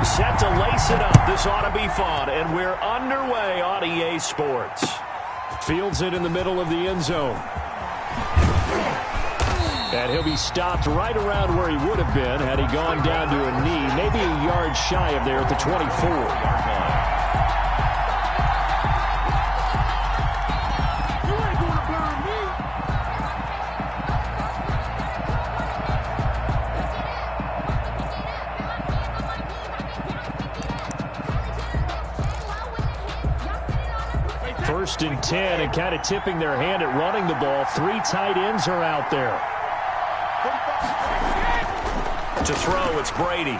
set to lace it up. This ought to be fun, and we're underway on EA Sports. Fields it in the middle of the end zone. And he'll be stopped right around where he would have been had he gone down to a knee, maybe a yard shy of there at the 24. First and 10, and kind of tipping their hand at running the ball. 3 tight ends are out there. To throw, it's Brady.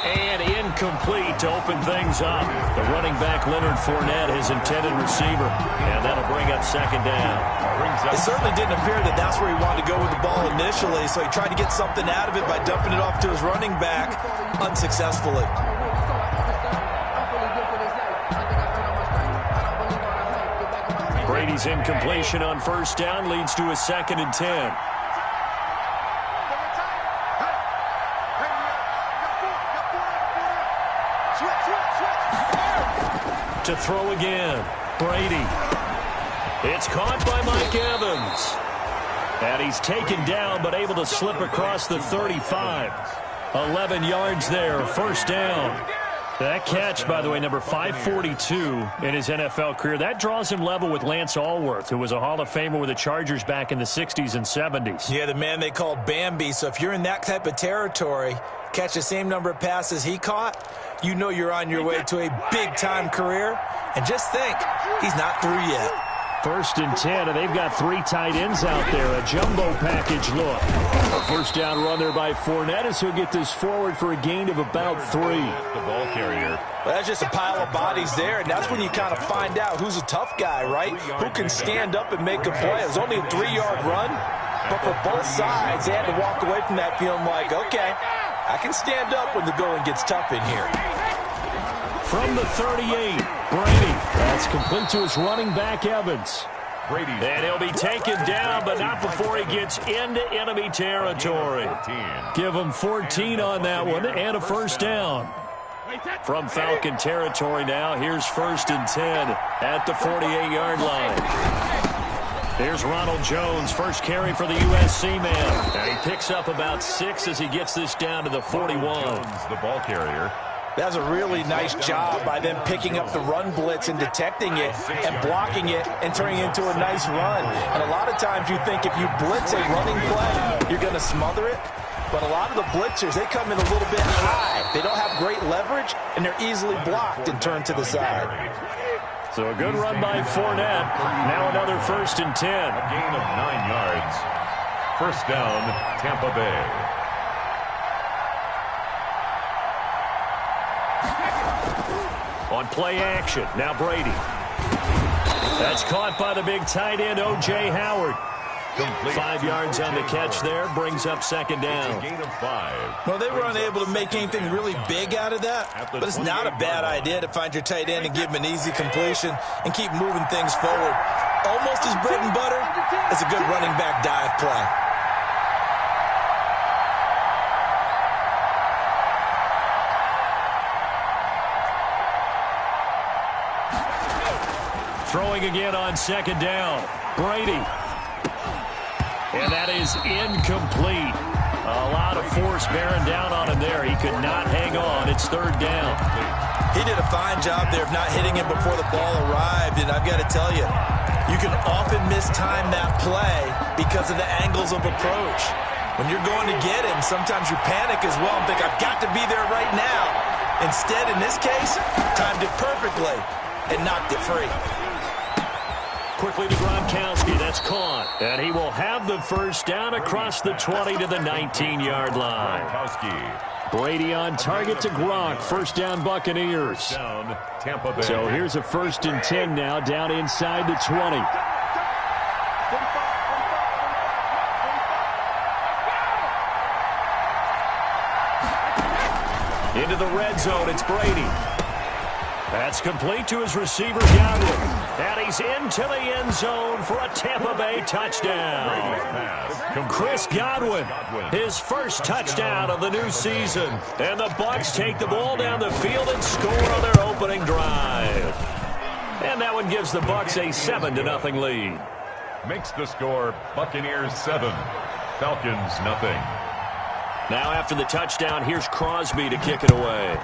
And incomplete to open things up. The running back, Leonard Fournette, his intended receiver. And that'll bring up second down. It certainly didn't appear that that's where he wanted to go with the ball initially, so he tried to get something out of it by dumping it off to his running back unsuccessfully. Brady's incompletion on first down leads to a 2nd and 10. To throw again, Brady. It's caught by Mike Evans. And he's taken down, but able to slip across the 35. 11 yards there, first down. That catch, by the way, number 542 in his NFL career. That draws him level with Lance Allworth, who was a Hall of Famer with the Chargers back in the 60s and 70s. Yeah, the man they called Bambi. So if you're in that type of territory, catch the same number of passes he caught, you know you're on your way to a big-time career. And just think, he's not through yet. First and 10, and they've got 3 tight ends out there. A jumbo package look. A first down run there by Fournette as he'll get this forward for a gain of about 3. The ball carrier. Well, that's just a pile of bodies there, and that's when you kind of find out who's a tough guy, right? Who can stand up and make a play. It was only a 3-yard run, but for both sides, they had to walk away from that feeling like, okay, I can stand up when the going gets tough in here. From the 38, Brady. That's complete to his running back, Evans. Brady. And he'll be taken down, but not before he gets into enemy territory. Give him 14 on that one and a first down. From Falcon territory now, here's first and 10 at the 48-yard line. There's Ronald Jones, first carry for the USC man. And he picks up about 6 as he gets this down to the 41. Jones, the ball carrier. That's a really nice job by them picking up the run blitz and detecting it and blocking it and turning it into a nice run. And a lot of times you think if you blitz a running play, you're going to smother it. But a lot of the blitzers, they come in a little bit high. They don't have great leverage, and they're easily blocked and turned to the side. So a good run by Fournette. Now another first and 10. A gain of 9 yards. First down, Tampa Bay. On play action, now Brady. That's caught by the big tight end, O.J. Howard. 5 yards on the catch there, brings up second down. Gain of 5. Well, they were unable to make anything really big out of that, but it's not a bad idea to find your tight end and give him an easy completion and keep moving things forward. Almost as bread and butter as a good running back dive play. Throwing again on second down. Brady. And that is incomplete. A lot of force bearing down on him there. He could not hang on. It's third down. He did a fine job there of not hitting him before the ball arrived. And I've got to tell you, you can often mistime that play because of the angles of approach. When you're going to get him, sometimes you panic as well and think, I've got to be there right now. Instead, in this case, timed it perfectly and knocked it free. Quickly to Gronkowski. That's caught. And he will have the first down across the 20 to the 19-yard line. Gronkowski. Brady on target to Gronk. First down, Buccaneers. First down, Tampa Bay. So here's a first and 10 now, down inside the 20. Into the red zone, it's Brady. That's complete to his receiver, Godwin. And he's into the end zone for a Tampa Bay touchdown. Chris Godwin, his first touchdown of the new season. And the Bucs take the ball down the field and score on their opening drive. And that one gives the Bucs a 7-0 lead. Makes the score Buccaneers 7, Falcons 0. Now after the touchdown, here's Crosby to kick it away.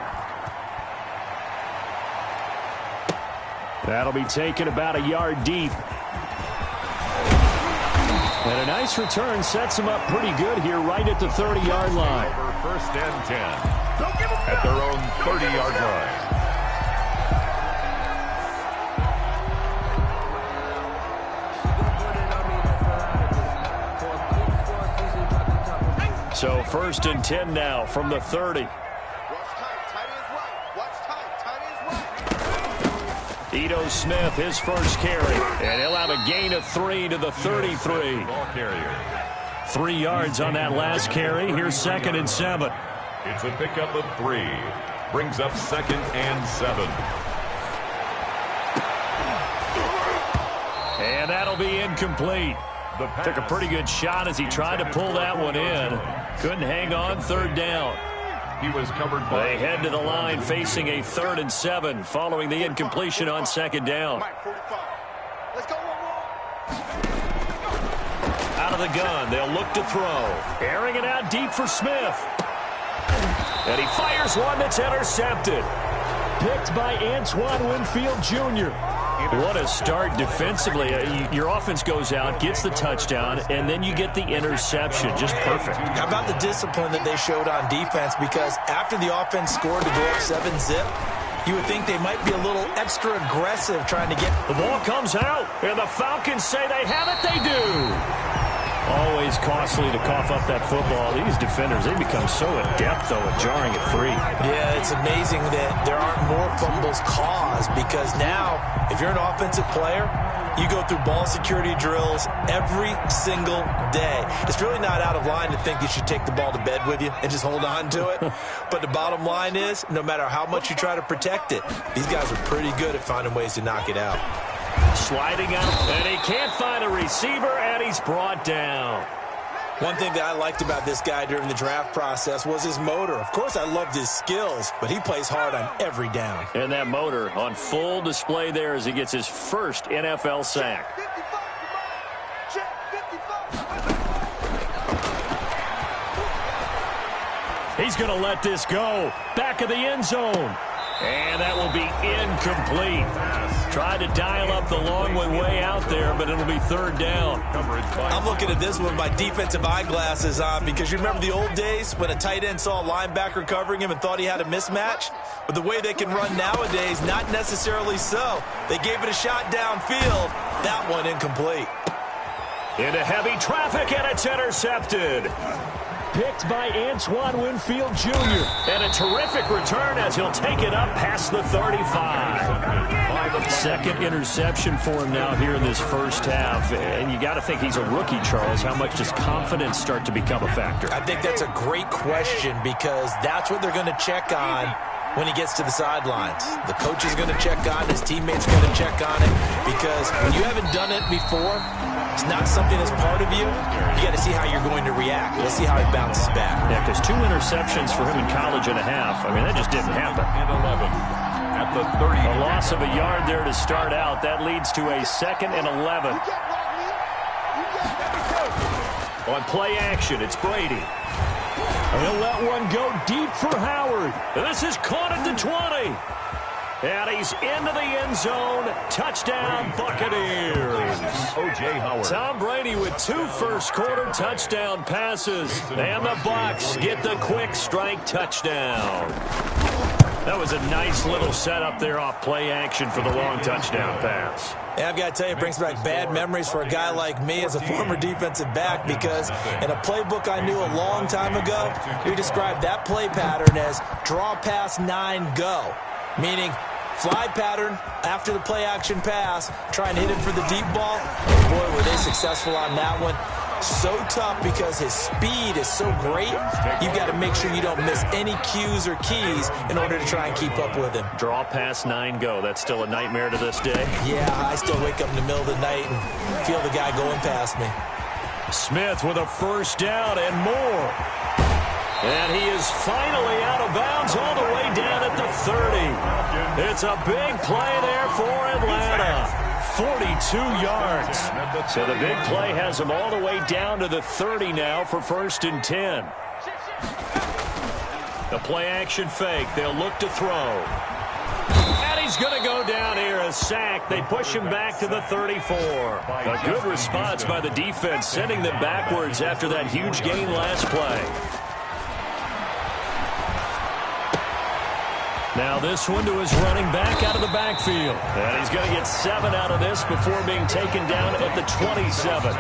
That'll be taken about a yard deep. And a nice return sets them up pretty good here right at the 30-yard line. First and 10 at their own 30-yard line. So first and 10 now from the 30. Ito Smith, his first carry, and he'll have a gain of 3 to the 33. 3 yards on that last carry. Here's 2nd and 7. It's a pickup of 3. Brings up 2nd and 7. And that'll be incomplete. Took a pretty good shot as he tried to pull that one in. Couldn't hang on, 3rd down. He was covered by. They head to the line facing a 3rd and 7 following the incompletion on 2nd down. Out of the gun, they'll look to throw. Airing it out deep for Smith. And he fires one that's intercepted. Picked by Antoine Winfield Jr. What a start defensively. Your offense goes out, gets the touchdown, and then you get the interception. Just perfect. How about the discipline that they showed on defense? Because after the offense scored to go up 7-zip, you would think they might be a little extra aggressive trying to get. The ball comes out, and the Falcons say they have it. They do. Always costly to cough up that football. These defenders, they become so adept, though, at jarring it free. Yeah, it's amazing that there aren't more fumbles caused because now, if you're an offensive player, you go through ball security drills every single day. It's really not out of line to think you should take the ball to bed with you and just hold on to it. But the bottom line is, no matter how much you try to protect it, these guys are pretty good at finding ways to knock it out. Sliding out, and he can't find a receiver, and he's brought down. One thing that I liked about this guy during the draft process was his motor. Of course, I loved his skills, but he plays hard on every down. And that motor on full display there as he gets his first NFL sack. He's going to let this go. Back of the end zone. And that will be incomplete. Tried to dial up the long one way out there, but it'll be 3rd down. I'm looking at this one with my defensive eyeglasses on because you remember the old days when a tight end saw a linebacker covering him and thought he had a mismatch? But the way they can run nowadays, not necessarily so. They gave it a shot downfield. That one incomplete. Into heavy traffic, and it's intercepted. Picked by Antoine Winfield Jr. And a terrific return as he'll take it up past the 35. 2nd interception for him now here in this first half. And you got to think he's a rookie, Charles. How much does confidence start to become a factor? I think that's a great question because that's what they're going to check on when he gets to the sidelines. The coach is going to check on it. His teammates are going to check on it because when you haven't done it before, it's not something that's part of you. You got to see how you're going to react. Let's see how he bounces back. Yeah, because 2 interceptions for him in college and a half. I mean, that just didn't happen. And 11 at the 30. A loss of a yard there to start out. That leads to a 2nd and 11. On play action, it's Brady. He'll let one go deep for Howard. This is caught at the 20. And he's into the end zone. Touchdown, Buccaneers. O.J. Howard. Tom Brady with 2 first-quarter touchdown passes. And the Bucs get the quick strike touchdown. That was a nice little setup there off play action for the long touchdown pass. Yeah, I've got to tell you, it brings back bad memories for a guy like me as a former defensive back because in a playbook I knew a long time ago, we described that play pattern as draw pass 9 go, meaning fly pattern after the play action pass, try and hit it for the deep ball. And boy, were they successful on that one. So tough because his speed is so great, you've got to make sure you don't miss any cues or keys in order to try and keep up with him. Draw pass 9 go. That's still a nightmare to this day. Yeah, I still wake up in the middle of the night and feel the guy going past me. Smith with a first down and more. And he is finally out of bounds all the way down at the 30. It's a big play there for Atlanta. 42 yards. So the big play has him all the way down to the 30 now for 1st and 10. The play action fake. They'll look to throw. And he's going to go down here, a sack. They push him back to the 34. A good response by the defense, sending them backwards after that huge gain last play. Now this one to his running back out of the backfield. And he's going to get 7 out of this before being taken down at the 27.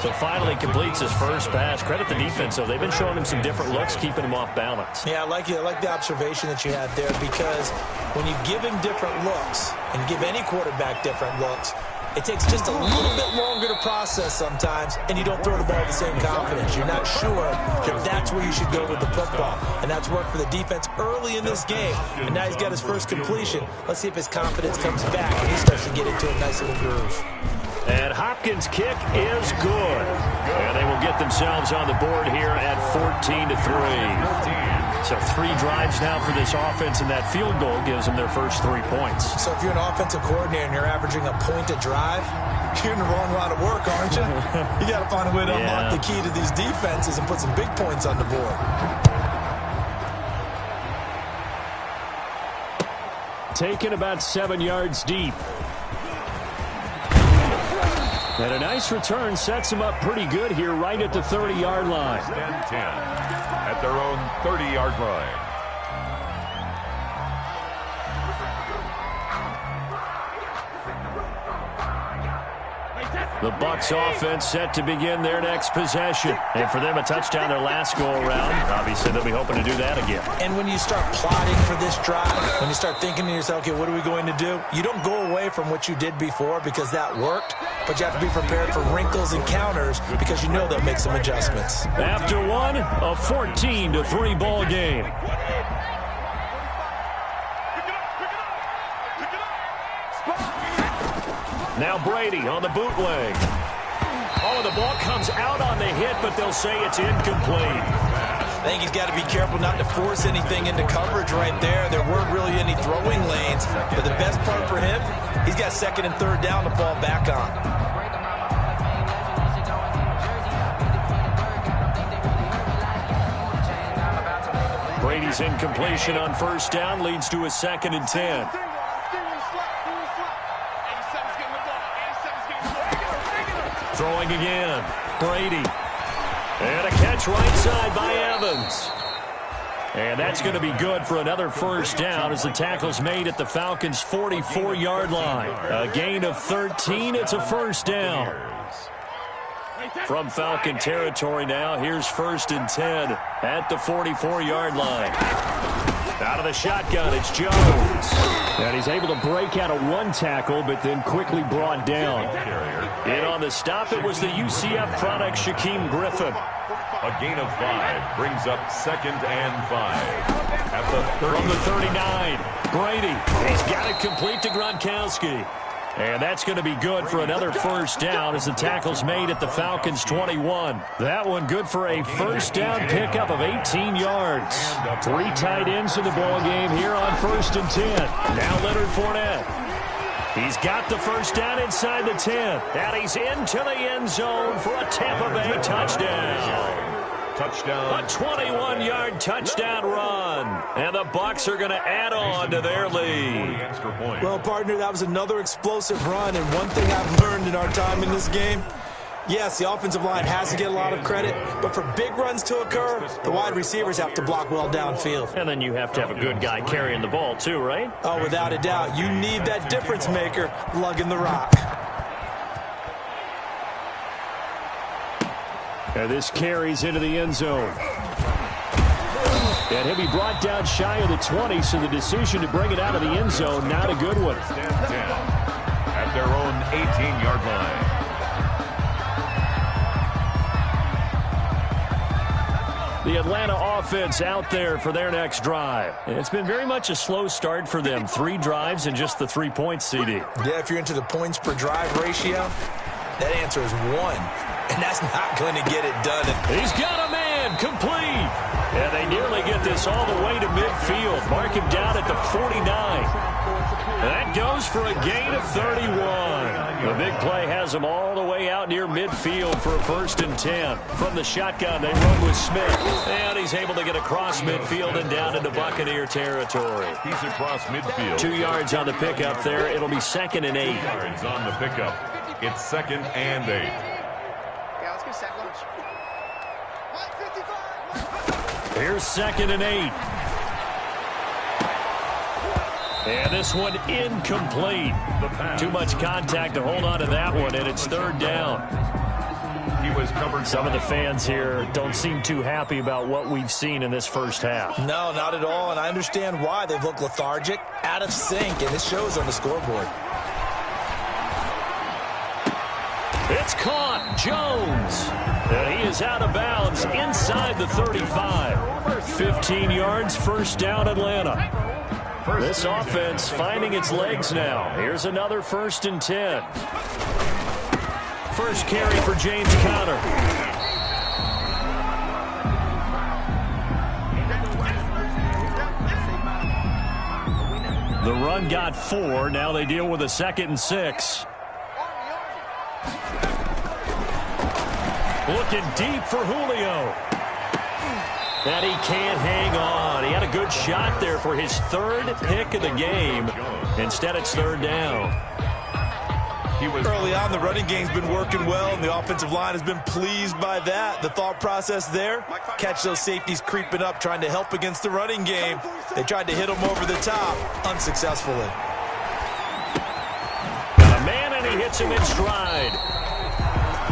So finally completes his first pass. Credit the defense, though. They've been showing him some different looks, keeping him off balance. Yeah, I like the observation that you had there, because when you give him different looks and give any quarterback different looks, it takes just a little bit longer to process sometimes, and you don't throw the ball with the same confidence. You're not sure if that's where you should go with the football, and that's worked for the defense early in this game. And now he's got his first completion. Let's see if his confidence comes back and he starts to get into a nice little groove. And Hopkins' kick is good. And they will get themselves on the board here at 14-3. So 3 drives now for this offense, and that field goal gives them their first 3 points. So if you're an offensive coordinator and you're averaging a point a drive, you're in the wrong line of work, aren't you? You got to find a way to unlock the key to these defenses and put some big points on the board. Taken about 7 yards deep. And a nice return sets him up pretty good here right at the 30-yard line. 10 at their own 30-yard line. The Bucs offense set to begin their next possession. And for them, a touchdown their last go-around. Obviously, they'll be hoping to do that again. And when you start plotting for this drive, when you start thinking to yourself, okay, what are we going to do? You don't go away from what you did before because that worked, but you have to be prepared for wrinkles and counters because you know they'll make some adjustments. After one, a 14-3 ball game. Now Brady on the bootleg. Oh, the ball comes out on the hit, but they'll say it's incomplete. I think he's got to be careful not to force anything into coverage right there. There weren't really any throwing lanes. But the best part for him, he's got 2nd and 3rd down to fall back on. Brady's incompletion on 1st down leads to a 2nd and 10. Throwing again. Brady. And a catch right side by Evans. And that's going to be good for another 1st down as the tackle's made at the Falcons' 44-yard line. A gain of 13. It's a 1st down. From Falcon territory now, here's 1st and 10 at the 44-yard line. Out of the shotgun, it's Jones. And he's able to break out of 1 tackle, but then quickly brought down. In on the stop, it was the UCF product, Shaquem Griffin. A gain of 5 brings up 2nd and 5. At the 30. From the 39, Brady. He's got it complete to Gronkowski. And that's going to be good for another 1st down as the tackle's made at the Falcons' 21. That one good for a 1st down pickup of 18 yards. 3 tight ends in the ball game here on 1st and 10. Now Leonard Fournette. He's got the 1st down inside the 10. And he's into the end zone for a Tampa Bay touchdown. Touchdown. A 21-yard touchdown run. And the Bucs are going to add on to their lead. Well, partner, that was another explosive run. And one thing I've learned in our time in this game, yes, the offensive line has to get a lot of credit, but for big runs to occur, the wide receivers have to block well downfield. And then you have to have a good guy carrying the ball too, right? Oh, without a doubt. You need that difference maker lugging the rock. And this carries into the end zone. And he'll be brought down shy of the 20, so the decision to bring it out of the end zone, not a good one. At their own 18-yard line. The Atlanta offense out there for their next drive. It's been very much a slow start for them. 3 drives and just the 3 points, CD. Yeah, if you're into the points per drive ratio, that answer is 1. And that's not going to get it done. He's got a man, complete. And they nearly get this all the way to midfield. Mark him down at the 49. That goes for a gain of 31. The big play has him all the way out near midfield for a 1st and 10. From the shotgun, they run with Smith. And he's able to get across midfield and down into Buccaneer territory. He's across midfield. 2 yards on the pickup there. It'll be 2nd and 8. 2 yards on the pickup. It's 2nd and 8. Yeah, let's go set lunch. 155. Here's 2nd and 8. And this one incomplete. Too much contact to hold on to that one, and it's 3rd down. He was covered. Some of the fans here don't seem too happy about what we've seen in this first half. No, not at all, and I understand why. They've looked lethargic, out of sync, and it shows on the scoreboard. It's caught. Jones. And he is out of bounds inside the 35. 15 yards, 1st down, Atlanta. This offense finding its legs now. Here's another 1st and 10. First carry for James Conner. The run got 4. Now they deal with a 2nd and 6. Looking deep for Julio. And he can't hang on. He had a good shot there for his 3rd pick of the game. Instead, it's 3rd down. Early on, the running game's been working well, and the offensive line has been pleased by that. The thought process there, catch those safeties creeping up, trying to help against the running game. They tried to hit them over the top, unsuccessfully. Got a man, and he hits him in stride.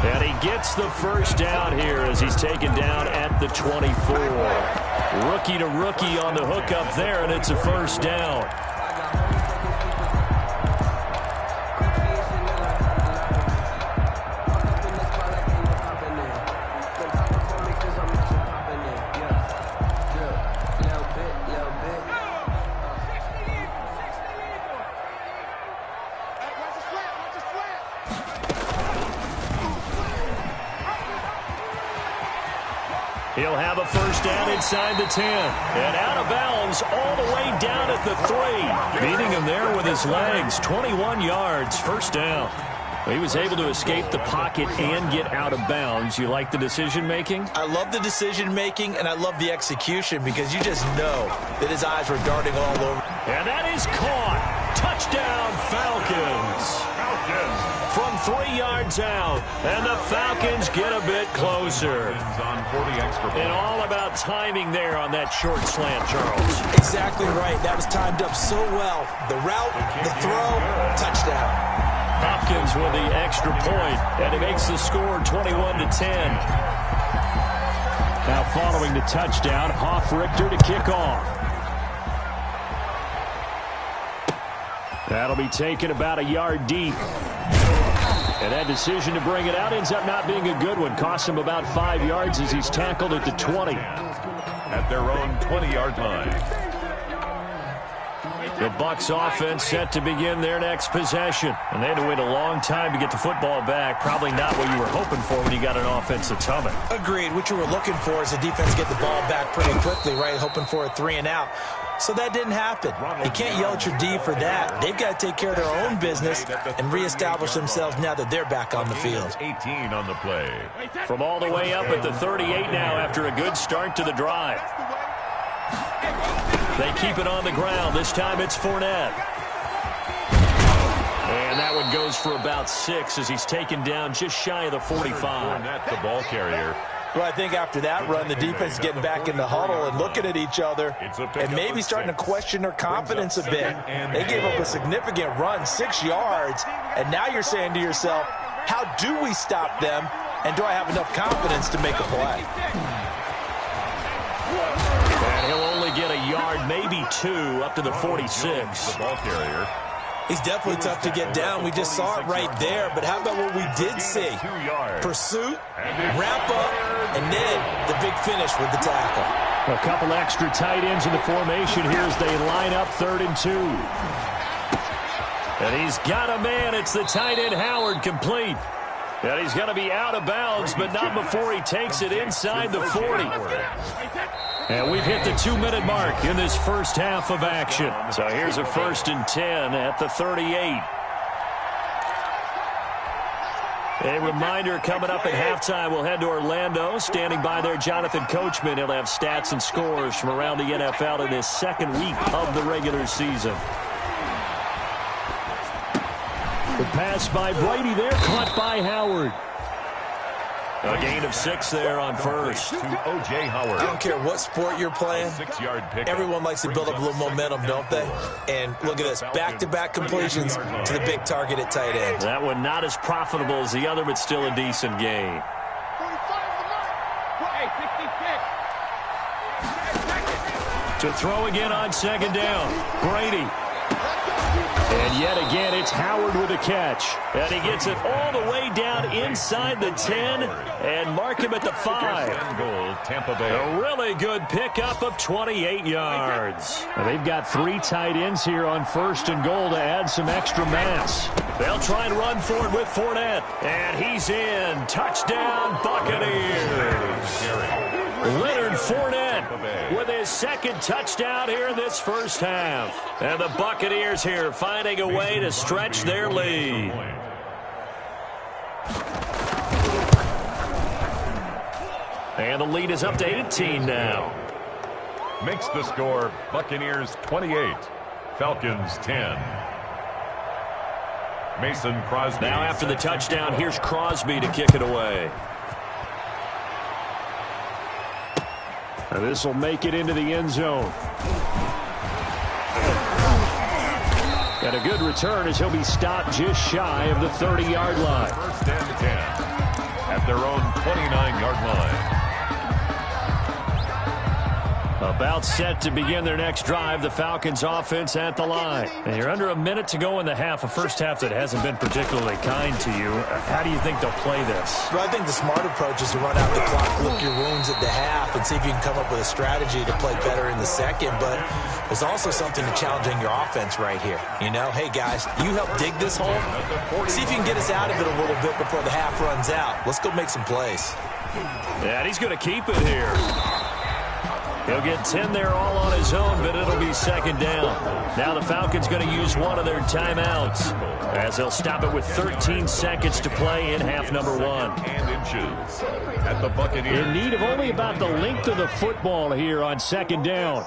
And he gets the 1st down here as he's taken down at the 24. Rookie to rookie on the hook up there, and it's a 1st down. He'll have a 1st down inside the 10. And out of bounds all the way down at the 3. Beating him there with his legs. 21 yards, 1st down. He was able to escape the pocket and get out of bounds. You like the decision-making? I love the decision-making, and I love the execution because you just know that his eyes were darting all over. And that is caught. Touchdown, Falcons. From 3 yards out, and the Falcons get a bit closer. And all about timing there on that short slant, Charles. Exactly right. That was timed up so well. The route, the throw, touchdown. Hopkins with the extra point, and it makes the score 21-10. Now following the touchdown, Hoff-Richter to kick off. That'll be taken about a yard deep. And that decision to bring it out ends up not being a good one. Costs him about 5 yards as he's tackled at the 20. At their own 20-yard line. The Bucs offense set to begin their next possession. And they had to wait a long time to get the football back. Probably not what you were hoping for when you got an offense that's humming. Agreed. What you were looking for is the defense get the ball back pretty quickly, right? Hoping for a 3 and out. So that didn't happen. You can't yell at your D for that. They've got to take care of their own business and reestablish themselves now that they're back on the field. 18 on the play. From all the way up at the 38 now after a good start to the drive. They keep it on the ground. This time it's Fournette. And that one goes for about 6 as he's taken down just shy of the 45. Fournette, the ball carrier. Well, I think after that run, the defense is getting back in the huddle and looking at each other and maybe starting to question their confidence a bit. They gave up a significant run, 6 yards, and now you're saying to yourself, how do we stop them, and do I have enough confidence to make a play? And he'll only get a yard, maybe 2, up to the 46. The ball carrier. He's definitely tough to get down. We just saw it right there. But how about what we did see? Pursuit, wrap up, and then the big finish with the tackle. A couple extra tight ends in the formation here as they line up 3rd and 2. And he's got a man. It's the tight end Howard, complete. And he's going to be out of bounds, but not before he takes it inside the 40. And we've hit the 2-minute mark in this first half of action. So here's a 1st and 10 at the 38. A reminder, coming up at halftime, we'll head to Orlando. Standing by there, Jonathan Coachman. He'll have stats and scores from around the NFL in this second week of the regular season. The pass by Brady there, caught by Howard. A gain of 6 there on first. To O.J. Howard. I don't care what sport you're playing. 6-yard pickup. Everyone likes to build up a little momentum, don't they? And look at this, back-to-back completions to the big target at tight end. That one not as profitable as the other, but still a decent gain. To throw again on 2nd down. Brady. And yet again, it's Howard with a catch. And he gets it all the way down inside the 10 and mark him at the 5. Goal, Tampa Bay. A really good pickup of 28 yards. Now, they've got 3 tight ends here on 1st and goal to add some extra mass. They'll try and run for it with Fournette. And he's in. Touchdown, Buccaneers. Leonard Fournette with his 2nd touchdown here in this first half. And the Buccaneers here finding a way to stretch their lead. And the lead is up to 18 now. Makes the score Buccaneers 28, Falcons 10. Mason Crosby. Now after the touchdown, here's Crosby to kick it away. And this will make it into the end zone. And a good return as he'll be stopped just shy of the 30-yard line. 1st and 10 at their own 29-yard line. About set to begin their next drive, the Falcons offense at the line. And you're under a minute to go in the half, a first half that hasn't been particularly kind to you. How do you think they'll play this? Well, I think the smart approach is to run out the clock, lick your wounds at the half, and see if you can come up with a strategy to play better in the second. But there's also something to challenging your offense right here. You know, hey, guys, you help dig this hole. See if you can get us out of it a little bit before the half runs out. Let's go make some plays. Yeah, and he's going to keep it here. He'll get 10 there all on his own, but it'll be 2nd down. Now the Falcons going to use one of their timeouts as they'll stop it with 13 seconds to play in half number 1. And inches at the Buccaneers. In need of only about the length of the football here on 2nd down.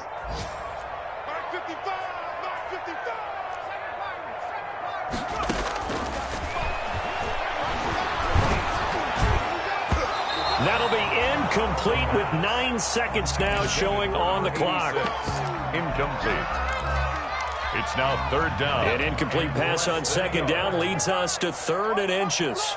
That'll be incomplete with 9 seconds now showing on the clock. Incomplete. It's now 3rd down. An incomplete pass on 2nd down leads us to 3rd and inches.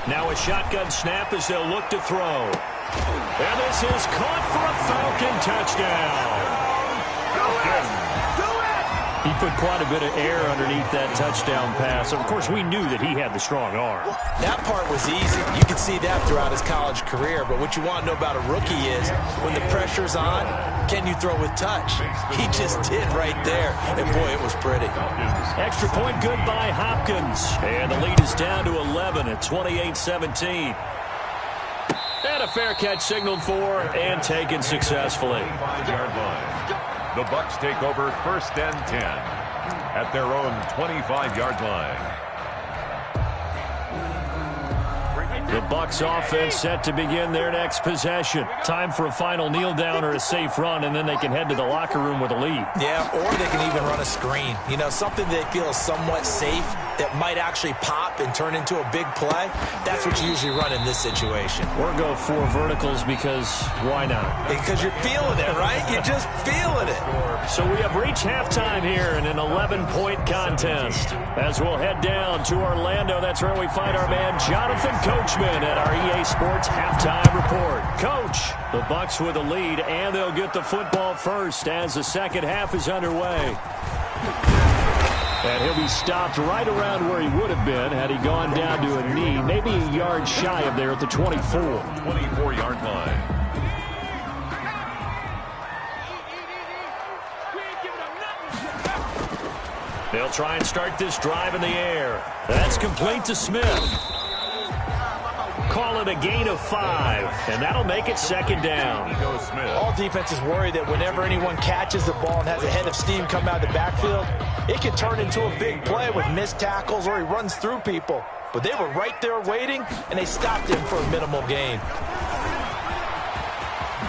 Now a shotgun snap as they'll look to throw. And this is caught for a Falcon touchdown. He put quite a bit of air underneath that touchdown pass. Of course, we knew that he had the strong arm. That part was easy. You could see that throughout his college career. But what you want to know about a rookie is when the pressure's on, can you throw with touch? He just did right there. And, boy, it was pretty. Extra point good by Hopkins. And the lead is down to 11 at 28-17. And a fair catch signaled for and taken successfully. 5-yard line. The Bucs take over 1st and 10 at their own 25-yard line. The Bucs offense set to begin their next possession. Time for a final kneel down or a safe run, and then they can head to the locker room with a lead. Yeah, or they can even run a screen. You know, something they feel is somewhat safe that might actually pop and turn into a big play, that's what you usually run in this situation. Or go 4 verticals because why not? Because you're feeling it, right? You're just feeling it. So we have reached halftime here in an 11-point contest. As we'll head down to Orlando, that's where we find our man Jonathan Coachman at our EA Sports Halftime Report. Coach, the Bucs with a lead, and they'll get the football first as the second half is underway. And he'll be stopped right around where he would have been had he gone down to a knee, maybe a yard shy of there at the 24. 24-yard line. They'll try and start this drive in the air. That's complete to Smith. Call it a gain of 5, and that'll make it second down. All defenses worry that whenever anyone catches the ball and has a head of steam come out of the backfield, it can turn into a big play with missed tackles or he runs through people. But they were right there waiting, and they stopped him for a minimal gain.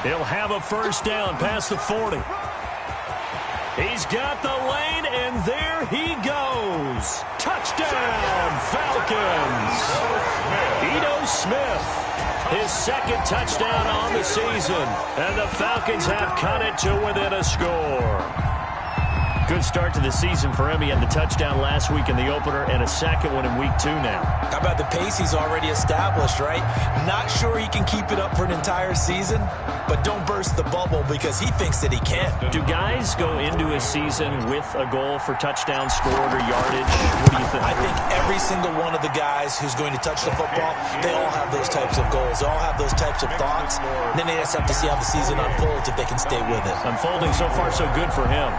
He'll have a first down past the 40. He's got the lane, and there he goes. Touchdown, Falcons. Ito Smith, his second touchdown on the season. And the Falcons have cut it to within a score. Good start to the season for him. He had the touchdown last week in the opener and a second one in week 2 now. How about the pace he's already established, right? Not sure he can keep it up for an entire season, but don't burst the bubble because he thinks that he can. Do guys go into a season with a goal for touchdown scored or yardage? What do you think? I think every single one of the guys who's going to touch the football, they all have those types of goals. They all have those types of thoughts. And then they just have to see how the season unfolds if they can stay with it. Unfolding so far so good for him.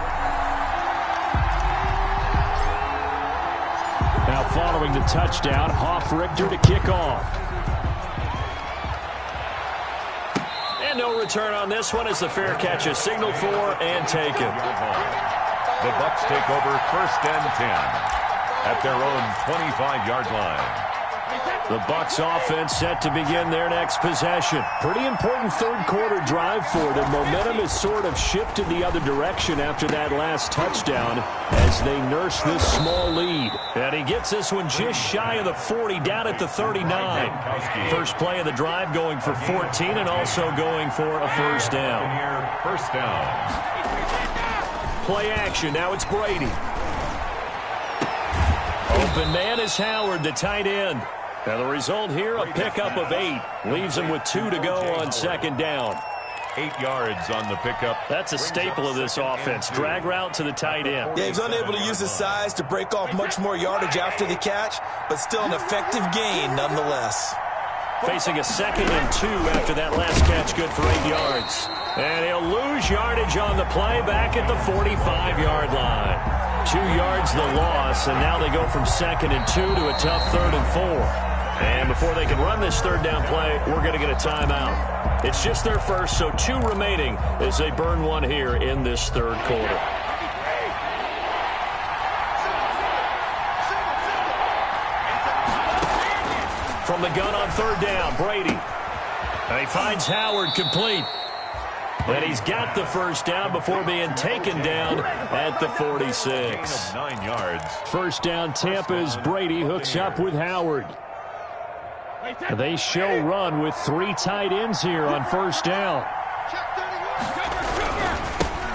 Now following the touchdown, Hoff-Richter to kick off. And no return on this one as the fair catch is signaled for and taken. The Bucs take over first and 10 at their own 25-yard line. The Bucs offense set to begin their next possession. Pretty important third-quarter drive for them. Momentum has sort of shifted the other direction after that last touchdown as they nurse this small lead. And he gets this one just shy of the 40, down at the 39. First play of the drive going for 14 and also going for a first down. First down. Play action. Now it's Brady. Open man is Howard, the tight end. Now the result here, a pickup of 8. Leaves him with 2 to go on second down. 8 yards on the pickup. That's a staple of this offense. Drag route to the tight end. Yeah, he's unable to use his size to break off much more yardage after the catch, but still an effective gain nonetheless. Facing a 2nd and 2 after that last catch, good for 8 yards. And he'll lose yardage on the play back at the 45-yard line. 2 yards the loss, and now they go from 2nd and 2 to a tough 3rd and 4. And before they can run this third down play, we're going to get a timeout. It's just their first, so 2 remaining as they burn one here in this third quarter. From the gun on third down, Brady. And he finds Howard complete. And he's got the first down before being taken down at the 46. 9 yards. First down, Tampa's Brady hooks up with Howard. They show run with 3 tight ends here on first down.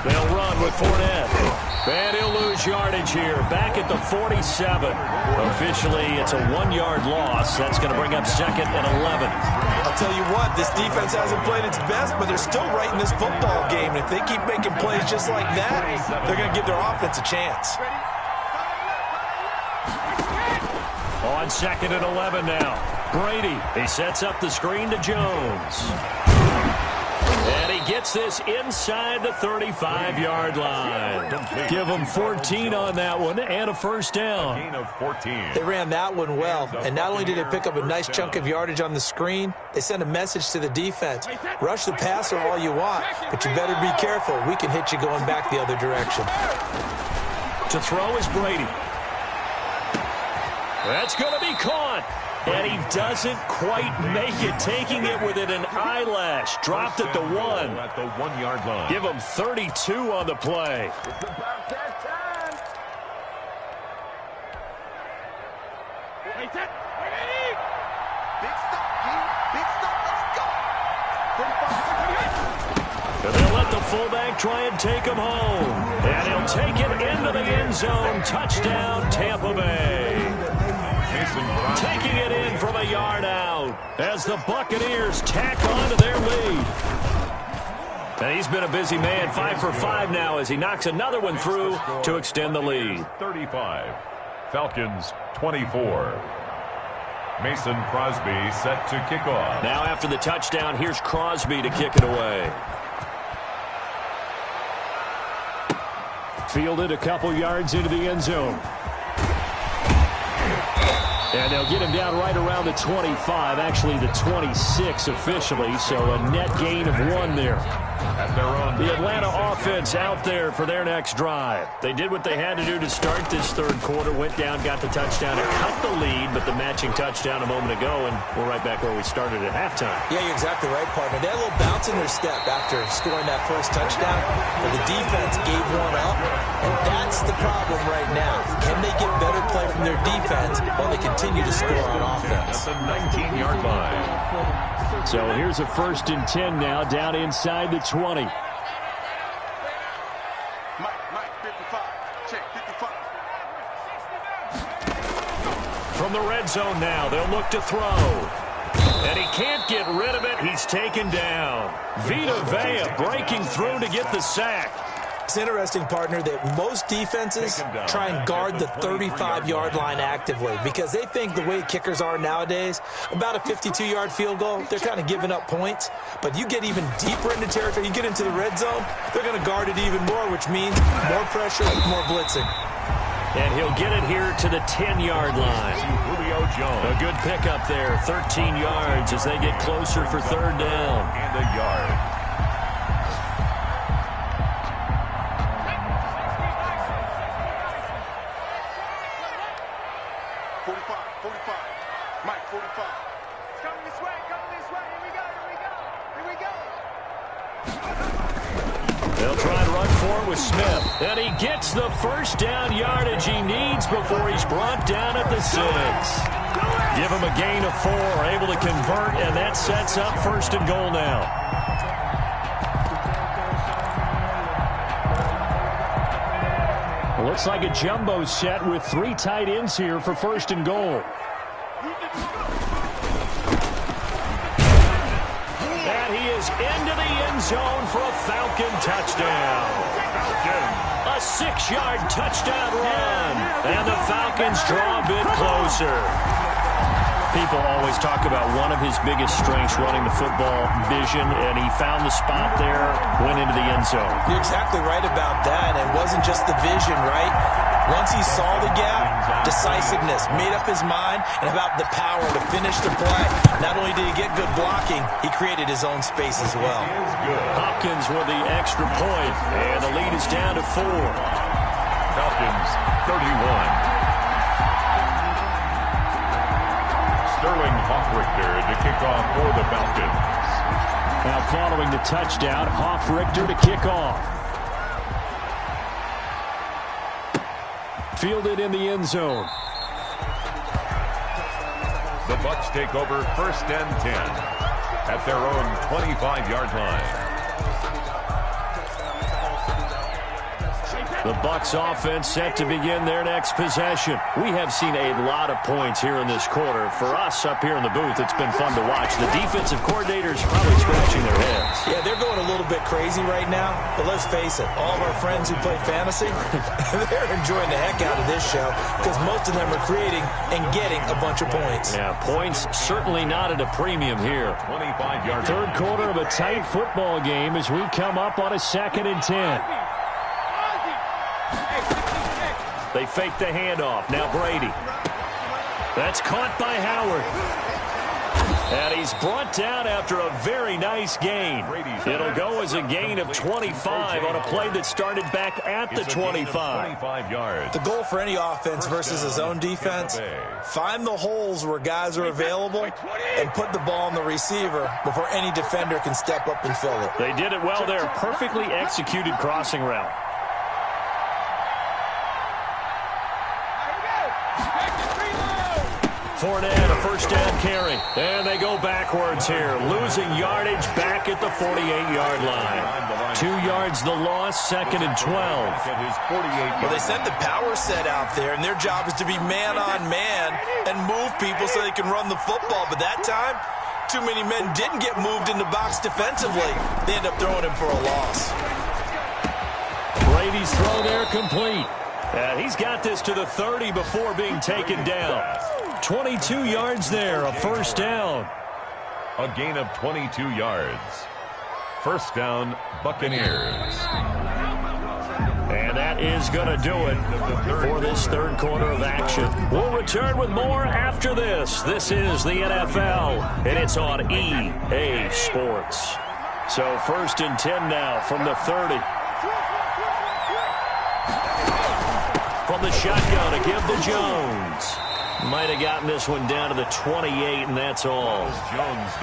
They'll run with Fournette. And he'll lose yardage here, back at the 47. Officially, it's a 1-yard loss. That's going to bring up 2nd and 11. I'll tell you what, this defense hasn't played its best, but they're still right in this football game. And if they keep making plays just like that, they're going to give their offense a chance. On 2nd and 11 now. Brady, he sets up the screen to Jones. And he gets this inside the 35-yard line. Give him 14 on that one and a first down. Gain of 14. They ran that one well, and not only did they pick up a nice chunk of yardage on the screen, they sent a message to the defense. Rush the passer all you want, but you better be careful. We can hit you going back the other direction. To throw is Brady. That's going to be caught. And he doesn't quite make it, taking it within an eyelash. Dropped at the 1. At the 1-yard line. Give him 32 on the play. Big stop, King. Big stop. Let's go. 35. And they'll let the fullback try and take him home. And he'll take it into the end zone. Touchdown, Tampa Bay. Taking it in from a yard out as the Buccaneers tack on to their lead. And he's been a busy man, 5 for 5 now as he knocks another one through to extend the lead. 35. Falcons 24. Mason Crosby set to kick off. Now after the touchdown, here's Crosby to kick it away. Fielded a couple yards into the end zone. And they'll get him down right around the 25, actually the 26 officially, so a net gain of 1 there. At their own The Atlanta offense out there for their next drive. They did what they had to do to start this third quarter, went down, got the touchdown, and cut the lead, but the matching touchdown a moment ago, and we're right back where we started at halftime. Yeah, you're exactly right, partner. They had a little bounce in their step after scoring that first touchdown, but the defense gave one up, and that's the problem right now. Can they get better play from their defense while they continue to score on offense? at the 19-yard line. So here's a 1st and 10 now, down inside the 20. Mike, 55. Check, 55. From the red zone now, they'll look to throw. And he can't get rid of it. He's taken down. Vita Vea breaking through to get the sack. It's interesting, partner, that most defenses try and guard the 35-yard line actively because they think the way kickers are nowadays, about a 52-yard field goal, they're kind of giving up points. But you get even deeper into territory, you get into the red zone, they're going to guard it even more, which means more pressure, more blitzing. And he'll get it here to the 10-yard line. Julio Jones. A good pickup there, 13 yards as they get closer for 3rd down. And a yard. They'll try and run forward with Smith. And he gets the 1st down yardage he needs before he's brought down at the 6. Give him a gain of 4, able to convert, and that sets up 1st and goal now. Looks like a jumbo set with 3 tight ends here for 1st and goal. And he is into the end zone for a Falcon touchdown. A 6-yard touchdown run. And the Falcons draw a bit closer. People always talk about one of his biggest strengths running the football, vision, and he found the spot there, went into the end zone. You're exactly right about that. It wasn't just the vision, right? Once he saw the gap, decisiveness, made up his mind, and about the power to finish the play. Not only did he get good blocking, he created his own space as well. Hopkins with the extra point, and the lead is down to 4. Falcons 31. Sterling Hoffrichter to kick off for the Falcons. Now following the touchdown, Hoffrichter to kick off. Fielded in the end zone. The Bucs take over 1st and 10 at their own 25-yard line. The Bucs offense set to begin their next possession. We have seen a lot of points here in this quarter. For us up here in the booth, it's been fun to watch. The defensive coordinators probably scratching their heads. Yeah, they're going a little bit crazy right now, but let's face it, all of our friends who play fantasy, they're enjoying the heck out of this show because most of them are creating and getting a bunch of points. Yeah, points certainly not at a premium here. 25-yard. 3rd quarter of a tight football game as we come up on a 2nd and 10. They fake the handoff. Now Brady. That's caught by Howard. And he's brought down after a very nice gain. It'll go as a gain of 25 on a play that started back at the 25. 25 yards. The goal for any offense versus his own defense, find the holes where guys are available and put the ball on the receiver before any defender can step up and fill it. They did it well there. Perfectly executed crossing route. Fournette, a first down carry. And they go backwards here, losing yardage back at the 48-yard line. 2 yards the loss, 2nd and 12. Well, they sent the power set out there, and their job is to be man-on-man and move people so they can run the football. But that time, too many men didn't get moved in the box defensively. They end up throwing him for a loss. Brady's throw there complete. And he's got this to the 30 before being taken down. 22 yards there, a first down. A gain of 22 yards. First down, Buccaneers. And that is going to do it for this third quarter of action. We'll return with more after this. This is the NFL, and it's on EA Sports. So 1st and 10 now from the 30. From the shotgun to give to Jones. Might have gotten this one down to the 28, and that's all.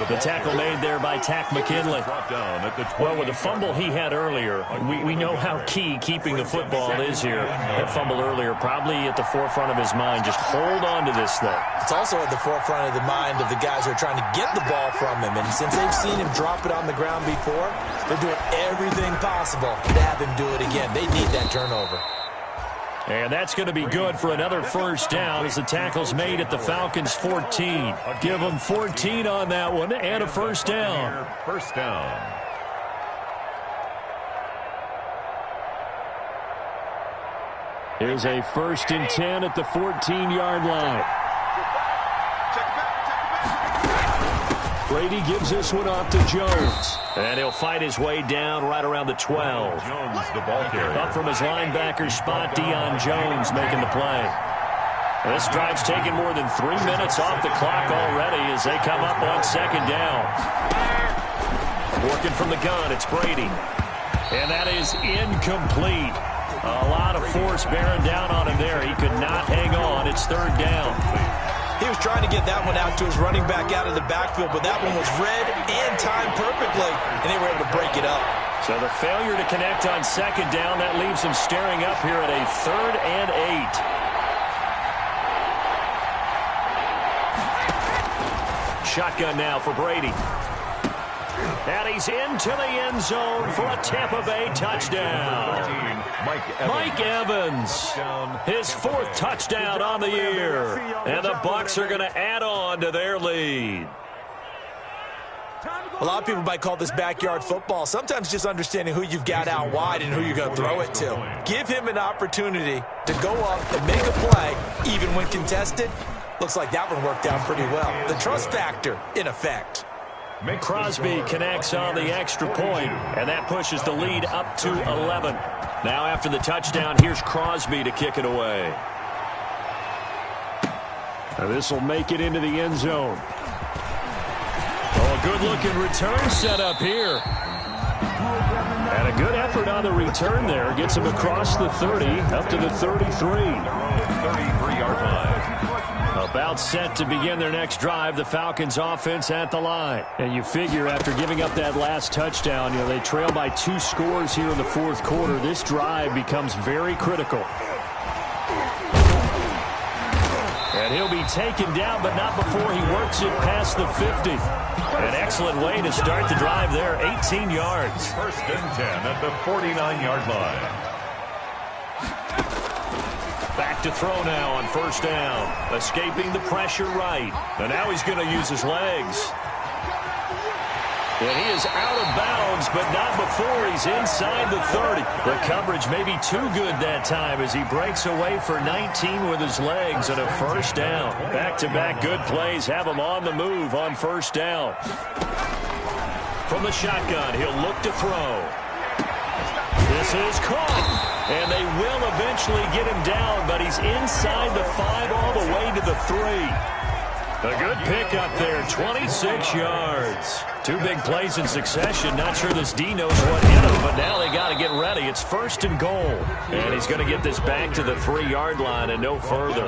The tackle made there by Tack McKinley. Well, with the fumble he had earlier, we know how key keeping the football is here. That fumble earlier probably at the forefront of his mind. Just hold on to this thing. It's also at the forefront of the mind of the guys who are trying to get the ball from him. And since they've seen him drop it on the ground before, they're doing everything possible to have him do it again. They need that turnover. And that's going to be good for another first down as the tackle's made at the Falcons' 14. Give them 14 on that one and a first down. First down. Here's a 1st and 10 at the 14-yard line. Brady gives this one off to Jones. And he'll fight his way down right around the 12. Jones, the ball carrier. Up from his linebacker spot, Deion Jones making the play. This drive's taken more than 3 minutes off the clock already as they come up on 2nd down. Working from the gun, it's Brady. And that is incomplete. A lot of force bearing down on him there. He could not hang on. It's 3rd down. He was trying to get that one out to his running back out of the backfield, but that one was read and timed perfectly, and they were able to break it up. So the failure to connect on 2nd down, that leaves them staring up here at a 3rd and 8. Shotgun now for Brady. And he's into the end zone for a Tampa Bay touchdown. Mike Evans, his 4th touchdown on the year. And the Bucs are going to add on to their lead. A lot of people might call this backyard football. Sometimes just understanding who you've got out wide and who you're going to throw it to. Give him an opportunity to go up and make a play, even when contested. Looks like that one worked out pretty well. The trust factor in effect. Crosby connects on the extra point, and that pushes the lead up to 11. Now after the touchdown, here's Crosby to kick it away. This will make it into the end zone. Oh, a good-looking return set up here. And a good effort on the return there. Gets him across the 30, up to the 33. 33-yard line. About set to begin their next drive, the Falcons offense at the line. And you figure after giving up that last touchdown, they trail by 2 scores here in the 4th quarter. This drive becomes very critical. And he'll be taken down, but not before he works it past the 50. An excellent way to start the drive there, 18 yards. 1st and 10 at the 49-yard line. Back to throw now on 1st down. Escaping the pressure right. And now he's going to use his legs. And he is out of bounds, but not before he's inside the 30. The coverage may be too good that time as he breaks away for 19 with his legs and a 1st down. Back-to-back good plays have him on the move on 1st down. From the shotgun, he'll look to throw. This is caught. And they will eventually get him down, but he's inside the 5 all the way to the 3. A good pickup there, 26 yards. 2 big plays in succession. Not sure this D knows what hit him, but now they got to get ready. It's 1st and goal. And he's going to get this back to the 3-yard line and no further.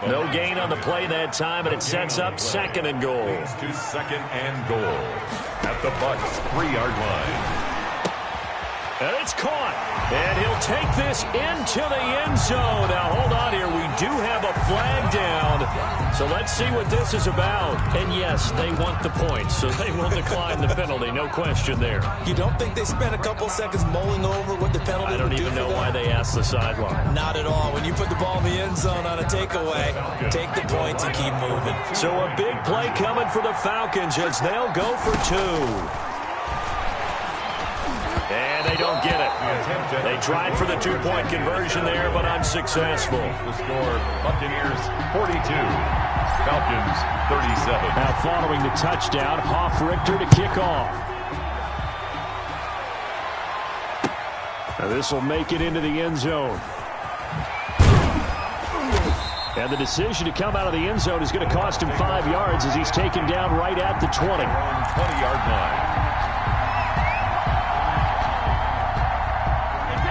No gain on the play that time, and it sets up 2nd and goal. To 2nd and goal at the Bucs 3-yard line. And it's caught. And he'll take this into the end zone. Now, hold on here. We do have a flag down. So let's see what this is about. And yes, they want the points, so they will decline the penalty. No question there. You don't think they spent a couple seconds mulling over what the penalty would do? I don't even know why they asked the sideline. Not at all. When you put the ball in the end zone on a takeaway, take the points and keep moving. So a big play coming for the Falcons as they'll go for 2. And they don't get it. They tried for the 2-point conversion there, but unsuccessful. The score, Buccaneers 42, Falcons 37. Now following the touchdown, Richter to kick off. Now this will make it into the end zone. And the decision to come out of the end zone is going to cost him 5 yards as he's taken down right at the 20. 20-yard line.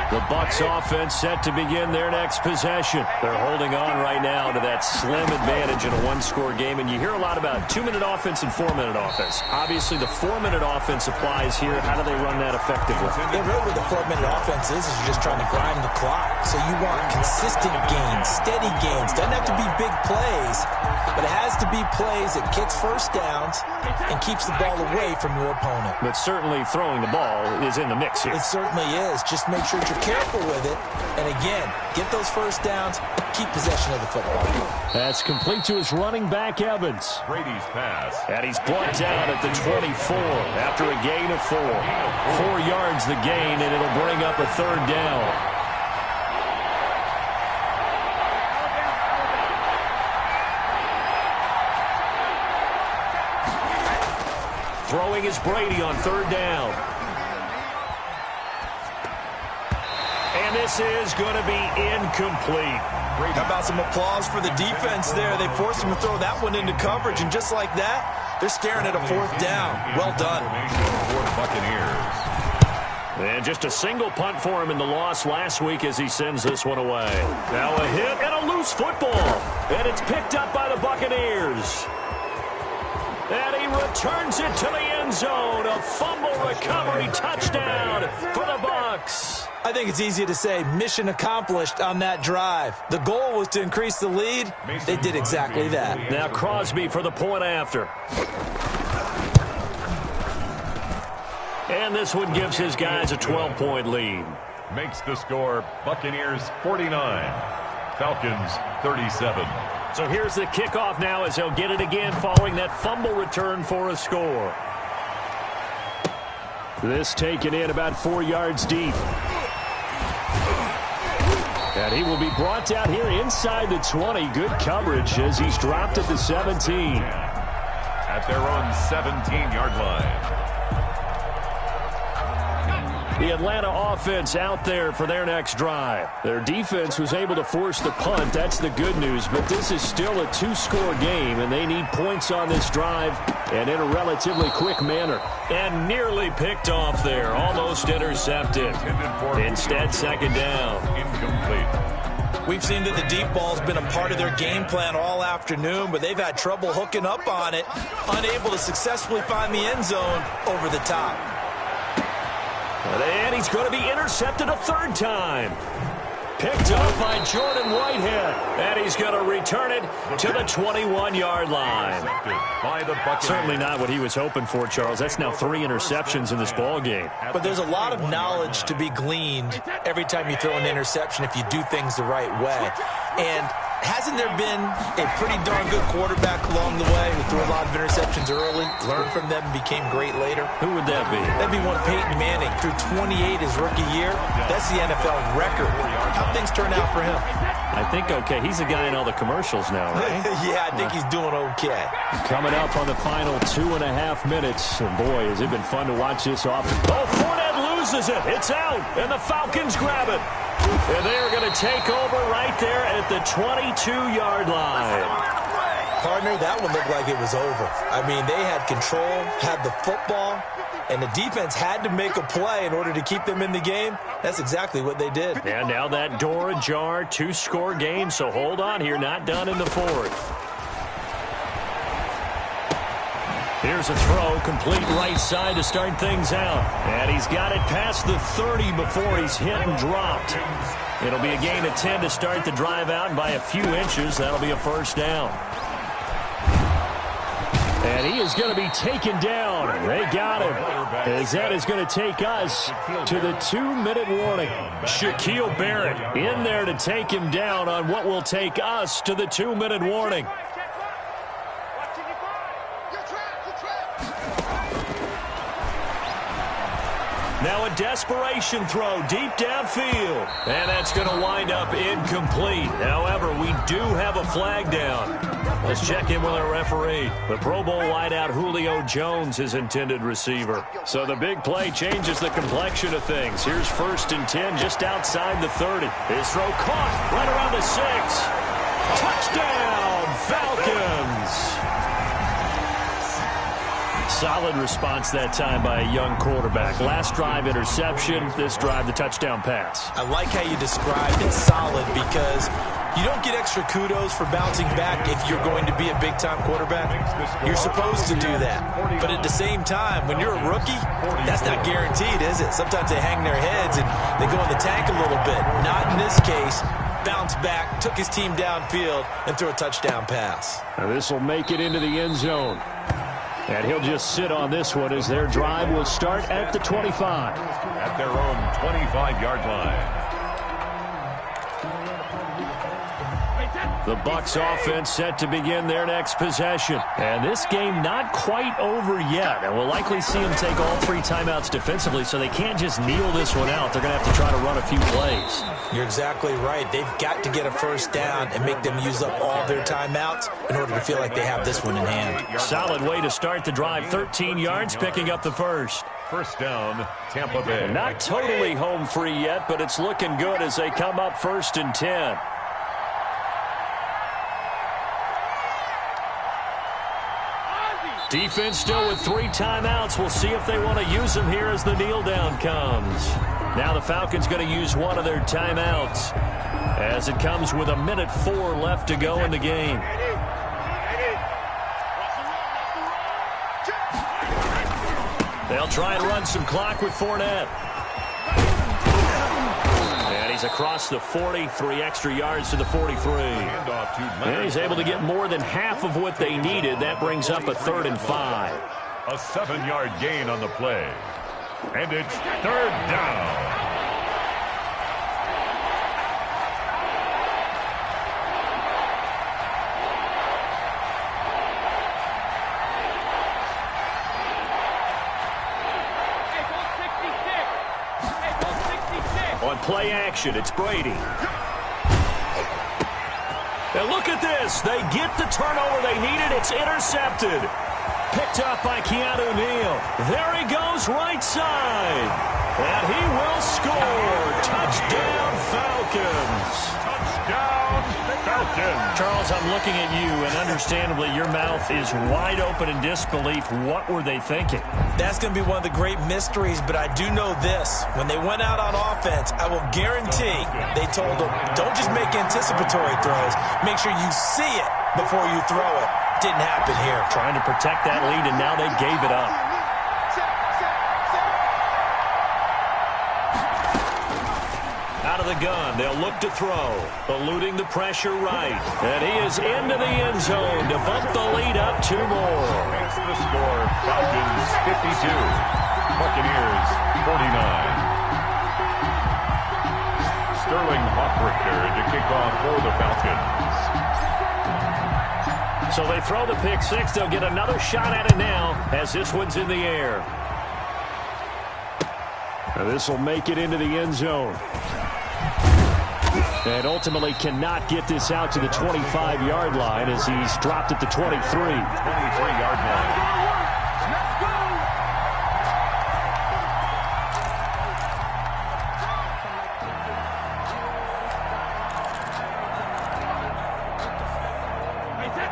The Bucs offense set to begin their next possession. They're holding on right now to that slim advantage in a one-score game. And you hear a lot about 2-minute offense and 4-minute offense. Obviously, the 4-minute offense applies here. How do they run that effectively? Yeah, really what the 4-minute offense is you're just trying to grind the clock. So you want consistent gains, steady gains. Doesn't have to be big plays, but it has to be plays that gets first downs and keeps the ball away from your opponent. But certainly throwing the ball is in the mix here. It certainly is. Just make sure you're careful with it. And again, get those first downs, keep possession of the football. That's complete to his running back, Evans. Brady's pass. And he's brought down at the 24 after a gain of 4. 4 yards the gain, and it'll bring up a 3rd down. Throwing is Brady on 3rd down. And this is going to be incomplete. How about some applause for the defense there? They forced him to throw that one into coverage, and just like that, they're staring at a 4th down. Well done. For the Buccaneers. And just a single punt for him in the loss last week as he sends this one away. Now a hit and a loose football. And it's picked up by the Buccaneers. And he returns it to the end zone. A fumble recovery touchdown for the Bucs. I think it's easy to say mission accomplished on that drive. The goal was to increase the lead. They did exactly that. Now Crosby for the point after. And this one gives his guys a 12-point lead. Makes the score Buccaneers 49, Falcons 37. So here's the kickoff now as they'll get it again following that fumble return for a score. This taken in about 4 yards deep. And he will be brought down here inside the 20. Good coverage as he's dropped at the 17. At their own 17-yard line. The Atlanta offense out there for their next drive. Their defense was able to force the punt. That's the good news. But this is still a 2-score game, and they need points on this drive and in a relatively quick manner. And nearly picked off there. Almost intercepted. Instead, 2nd down. Incomplete. We've seen that the deep ball's been a part of their game plan all afternoon, but they've had trouble hooking up on it, unable to successfully find the end zone over the top. And he's going to be intercepted a 3rd time. Picked up by Jordan Whitehead. And he's going to return it to the 21-yard line. Certainly not what he was hoping for, Charles. That's now 3 interceptions in this ball game. But there's a lot of knowledge to be gleaned every time you throw an interception if you do things the right way. And hasn't there been a pretty darn good quarterback along the way who threw a lot of interceptions early, learned from them, and became great later? Who would that be? That'd be one Peyton Manning. Threw 28 his rookie year. That's the NFL record. How things turn out for him? I think okay. He's a guy in all the commercials now, right? Yeah, I think he's doing okay. Coming up on the final 2.5 minutes. And boy, has it been fun to watch this offense. Oh, Fournette loses it. It's out. And the Falcons grab it. And they're going to take over right there at the 22-yard line. Partner, that one looked like it was over. I mean, they had control, had the football, and the defense had to make a play in order to keep them in the game. That's exactly what they did. And now that door ajar, 2-score game, so hold on here, not done in the 4th. Here's a throw, complete right side to start things out. And he's got it past the 30 before he's hit and dropped. It'll be a gain of 10 to start the drive out, and by a few inches, that'll be a 1st down. And he is going to be taken down. They got him. As that is going to take us to the 2-minute warning. Shaquille Barrett in there to take him down on what will take us to the 2-minute warning. Now a desperation throw deep downfield. And that's going to wind up incomplete. However, we do have a flag down. Let's check in with our referee. The Pro Bowl wideout Julio Jones, his intended receiver. So the big play changes the complexion of things. Here's 1st and 10 just outside the 30. His throw caught right around the 6. Touchdown, Falcons. Solid response that time by a young quarterback. Last drive, interception. This drive, the touchdown pass. I like how you described it solid because you don't get extra kudos for bouncing back if you're going to be a big-time quarterback. You're supposed to do that. But at the same time, when you're a rookie, that's not guaranteed, is it? Sometimes they hang their heads and they go in the tank a little bit. Not in this case. Bounced back, took his team downfield, and threw a touchdown pass. Now this will make it into the end zone. And he'll just sit on this one as their drive will start at the 25. At their own 25-yard line. The Bucs offense set to begin their next possession. And this game not quite over yet. And we'll likely see them take all 3 timeouts defensively, so they can't just kneel this one out. They're going to have to try to run a few plays. You're exactly right. They've got to get a first down and make them use up all their timeouts in order to feel like they have this one in hand. Solid way to start the drive. 13 yards, picking up the first. First down, Tampa Bay. Not totally home free yet, but it's looking good as they come up 1st and 10. Defense still with 3 timeouts. We'll see if they want to use them here as the kneel down comes. Now the Falcons going to use one of their timeouts as it comes with 1:04 left to go in the game. They'll try and run some clock with Fournette. And he's across the 40, 3 extra yards to the 43. And he's able to get more than half of what they needed. That brings up a 3rd and 5. A 7-yard gain on the play. And it's 3rd down. On play action, it's Brady. And look at this. They get the turnover they needed. It's intercepted. Picked up by Keanu Neal. There he goes, right side. And he will score. Touchdown, Falcons. Touchdown, Falcons. Charles, I'm looking at you, and understandably, your mouth is wide open in disbelief. What were they thinking? That's going to be one of the great mysteries, but I do know this. When they went out on offense, I will guarantee they told them, don't just make anticipatory throws. Make sure you see it before you throw it. Didn't happen here. Trying to protect that lead, and now they gave it up. Out of the gun, they'll look to throw. Eluding the pressure right. And he is into the end zone to bump the lead up 2 more. Makes the score, Falcons 52, Buccaneers 49. Sterling Hoffrichter to kick off for the Falcons. So they throw the pick 6. They'll get another shot at it now as this one's in the air. And this will make it into the end zone. And ultimately cannot get this out to the 25-yard line as he's dropped at the 23. 23-yard line.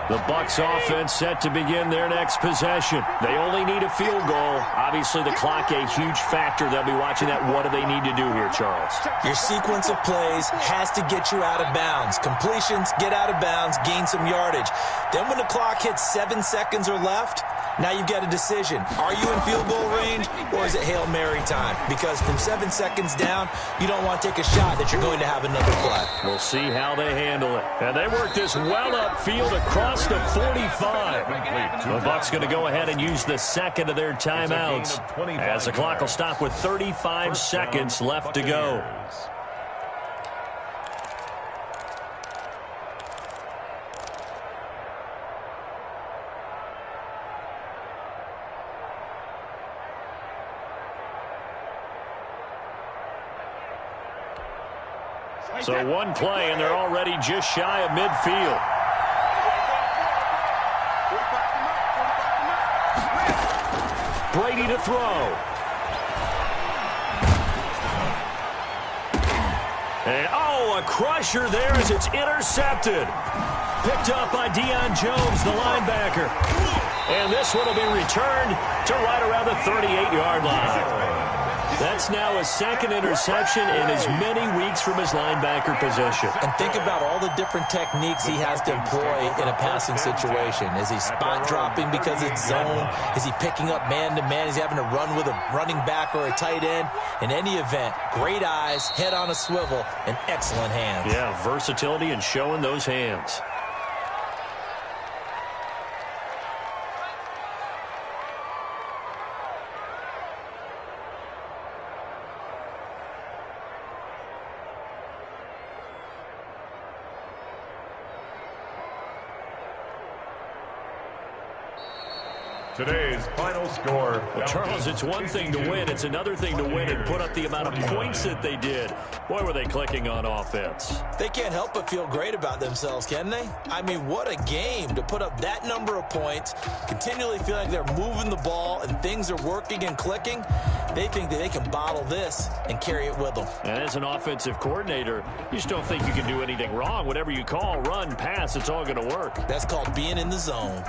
The Bucs offense set to begin their next possession. They only need a field goal. Obviously, the clock a huge factor. They'll be watching that. What do they need to do here, Charles? Your sequence of plays has to get you out of bounds. Completions, get out of bounds, gain some yardage. Then when the clock hits 7 seconds or left, Now you've got a decision. Are you in field goal range, or is it Hail Mary time? Because from 7 seconds down, you don't want to take a shot that you're going to have another play. We'll see how they handle it. And they work this well upfield across the 45. The Bucs going to go ahead and use the second of their timeouts, as the clock will stop with 35 seconds left to go. So one play, and they're already just shy of midfield. Brady to throw. And, a crusher there as it's intercepted. Picked up by Deion Jones, the linebacker. And this one will be returned to right around the 38-yard line. That's now his second interception in as many weeks from his linebacker position. And think about all the different techniques he has to employ in a passing situation. Is he spot dropping because it's zone? Is he picking up man-to-man? Is he having to run with a running back or a tight end? In any event, great eyes, head on a swivel, and excellent hands. Yeah, versatility and showing those hands. Today's final score. Well, Charles, it's one thing to win. It's another thing to win and put up the amount of points that they did. Boy, were they clicking on offense. They can't help but feel great about themselves, can they? I mean, what a game to put up that number of points, continually feel like they're moving the ball and things are working and clicking. They think that they can bottle this and carry it with them. And as an offensive coordinator, you just don't think you can do anything wrong. Whatever you call, run, pass, it's all going to work. That's called being in the zone.